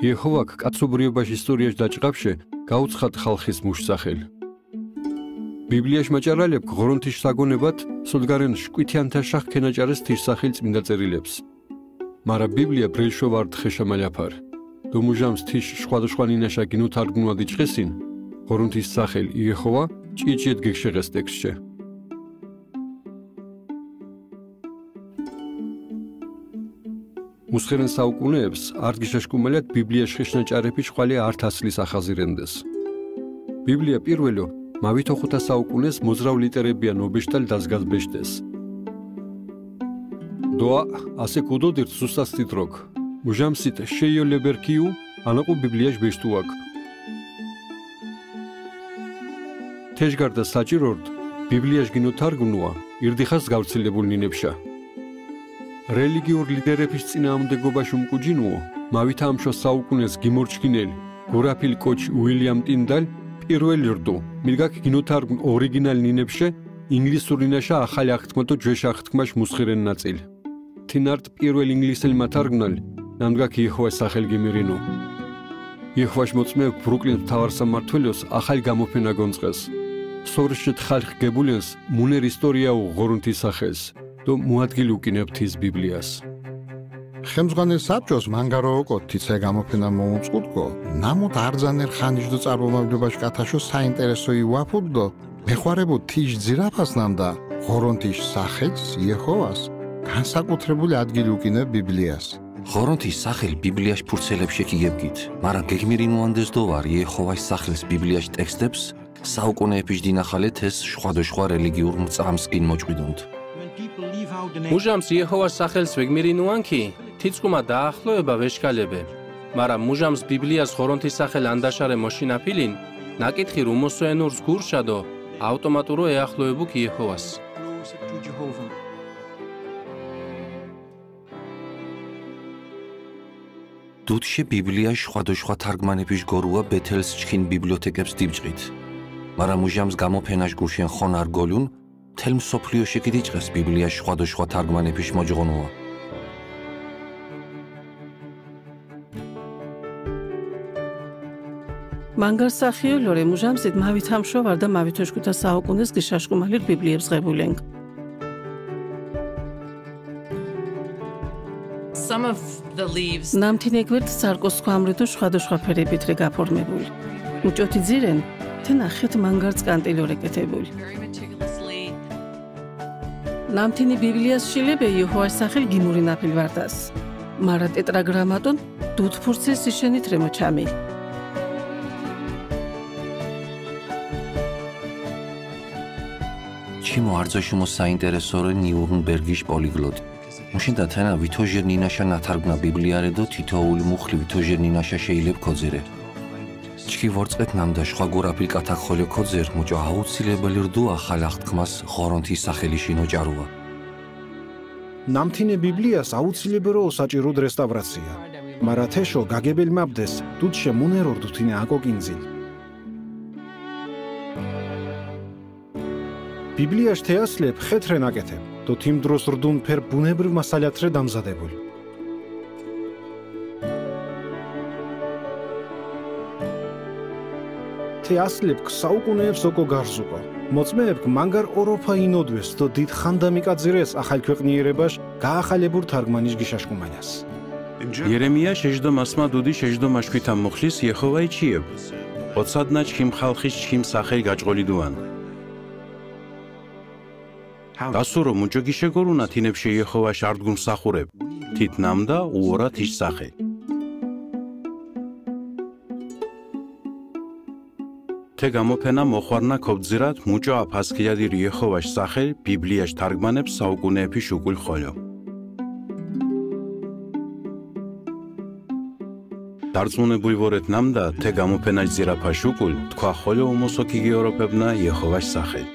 იეჰოვა კაცობრიობაში ისტორიაში დაჭყავშე გაუცხად ხალხის მუშსახელ. ბიბლიაში მაჭარალებ ღორონთის საგონებად სოდგარენ შკვითიანთა შახ ქენაჭარეს თიშსახელ წმინდა წერილებს. მარა ბიბლია ბრელშოვარდ ხეშამალაფარ. დომუჟამს თიშ სხვადასხვა ნინაშა გინუთარგუნვა დიჭყესინ. ღორონთის სახელ იეჰოვა ჭიჭიეთ გეგშეღეს ტექსტში. მუსხერენ საუკუნეებს არ გიშაშკუმელეთ ბიბლიაში ხეშნაჭარეფი ჭყალი არ თასლის ახაზირენდეს. ბიბლია პირველო მავითოხუთა საუკუნეს მოძრავ ლიტერებიან ობეშტალ დაზგაზბეშდეს. დოა ასე კუდოდირ სუსტასტიტროგ. მუჟამსით შეიოლებერკიუ ანაყუ ბიბლიაში ბეშტუაკ. თეჟგარდა საჭირორდ ბიბლიაში გინოთარგუნვა ირდიხას გავცელებულ ნინებშა. რელიგიურ ლიდერების წინააღმდეგობაში უმკუჯინუო მავითა ამშო საუკუნეს გიმორჩქინელ გორაფილ კოჩ უილიამ ტინდალ პირველი რდო მილგაკ გინოთარგუნ ორიგინალ ნინებშე ინგლისური ნაშა ახალი აღთქმათო ჯვეშ აღთქმაშ მუსხირენ ნაწილ. თინარტ პირველ ინგლისელმა თარგმნალ ნამგაკ იეჰოვას სახელ გიმირინო. იეჰოვას მოწმე ბრუკლინ მთავარ სამმართველოს ახალი გამოფენა გონწყეს. სორშეთ ხალხ გებულენს მუნერ ისტორიაუ ღორონთის სახეს და მოადგილ უკინებთ ის ბიბლიას. ხელმძღვანელ საბჭოს მანგაროოკო თიცე გამოფენა მოუწყუტკო ნამოთ არძანერ ხანიშდო წარმომავლობაში კათაშო საინტერესო იუაფუდდო მეხوارებო თიშ ძირაფას ნამდა ღორონთის სახეს იეჰოვას განსაკუთრებული ადგილი უკინებ ბიბლიას. ღორონთის სახელი ბიბლიაში ფურცელებში გიგებგით, მაგრამ გეგმირინუანდეს დოვარ იეჰოვას სახლის ბიბლიაში ტექსტებს საუკუნეების დინახალეთ ეს სხვადასხვა რელიგიურ მწამს კინ მოჭვიდუნთ. მუჟამს იეჰოვას სახელს ვეგმირინუანკი თიცკუმა დაახლოება ვეშკალებე, მაგრამ მუჟამს ბიბლიას ღორონთის სახელ ანდაშარე მოშინაფილინ ნაკითხი რუმოსოენურს გურშადო ავტომატურო ეახლოებუკ იეჰოვას. დუდში ბიბლიაში სხვადასხვა თარგმანების გორუა ბეთელს ჩქინ ბიბლიოთეკებს დიბჭყით, მაგრამ მუჟამს გამოფენაშ გუშენ ხონარ გოლუნ თელ მსოფლიოში გიდიჭყეს ბიბლიაში სხვადასხვა თარგმანების მოჯღონუა. მანგარსახიოლორე მუჟამსით მავითამშოვარ და მავითოშკუთა საუკუნეს გიშაშკუმალირ ბიბლიებს ღებულენგ. ნამთინეგვერთ სარკოს ხვამრედო სხვადასხვა ფერებითრე გაფორმებული. უჭოთი ძირენ თენახეთ მანგარც კანტილორე კეთებული. ნამთინი ბიბლიას შილებე იეჰოვას სახელ გიმური ნაფილვარდას. მარა ტეტრაგრამატონ დუდფურცეს იშენით რემოჩამი. ჩიმო არძოშუმო საინტერესორე ნიურნბერგის პოლიგლოტი. მუშინდა თენა ვითოჟერ ნინაშა ნათარგმნა ბიბლიარედო თითოეული მუხლი ვითოჟერ ნინაშა შეილებ ქოძერე. ჩქი ვორწყეთ ნამდა სხვა გორაფილ კათაკ ხოლე ქოძერ მუჭო აუცილებელი რდო ახალ აღთქმას ღორონთის სახელიში ნოჭარუა. ნამთინე ბიბლიას აუცილებრო საჭიროდ რესტავრაცია. მარა თეშო გაგებელ მაბდეს დუდშე მუნერორდუ თინე აკოკინძილ. ბიბლიაში თეასლებ ხეთრე ნაკეთებ და თიმ დროს რდუნ ფერ ბუნებრივ მასალათრე დამზადებული. თეასლებ საუკუნეებს ოკო გარზუკო. მოწმეებ მანგარ ოროფა ინოდვეს და დიდ ხანდამიკაძირეს ახალ ქვეყნიერებაშ გაახალებურ თარგმანის გიშაშკუმალას. იერემია შეჟდო მასმა დუდი შეჟდო მაშკვითა მუხლის იეჰოვა იჩიებ. ოცადნა ჩქიმ ხალხის ჩქიმ სახელი გაჭყოლიდუან. დასურო მუჭო გიშეგორულნა თინებში იეჰოვა შარდგუნ სახურებ. თით ნამდა უორა თიშ სახე. თე გამოფენა მოხვარნა ქობძირათ მუჭო აფასქიადირ იეჰოვას სახელ ბიბლიაში თარგმანებს საუკუნეების შუკულ ხოლო. დარწმუნებული ვორეთ ნამდა თე გამოფენაში ზირაფა შუკულ თქვა ხოლო უმოსო ქიგეოროფებნა იეჰოვას სახელ.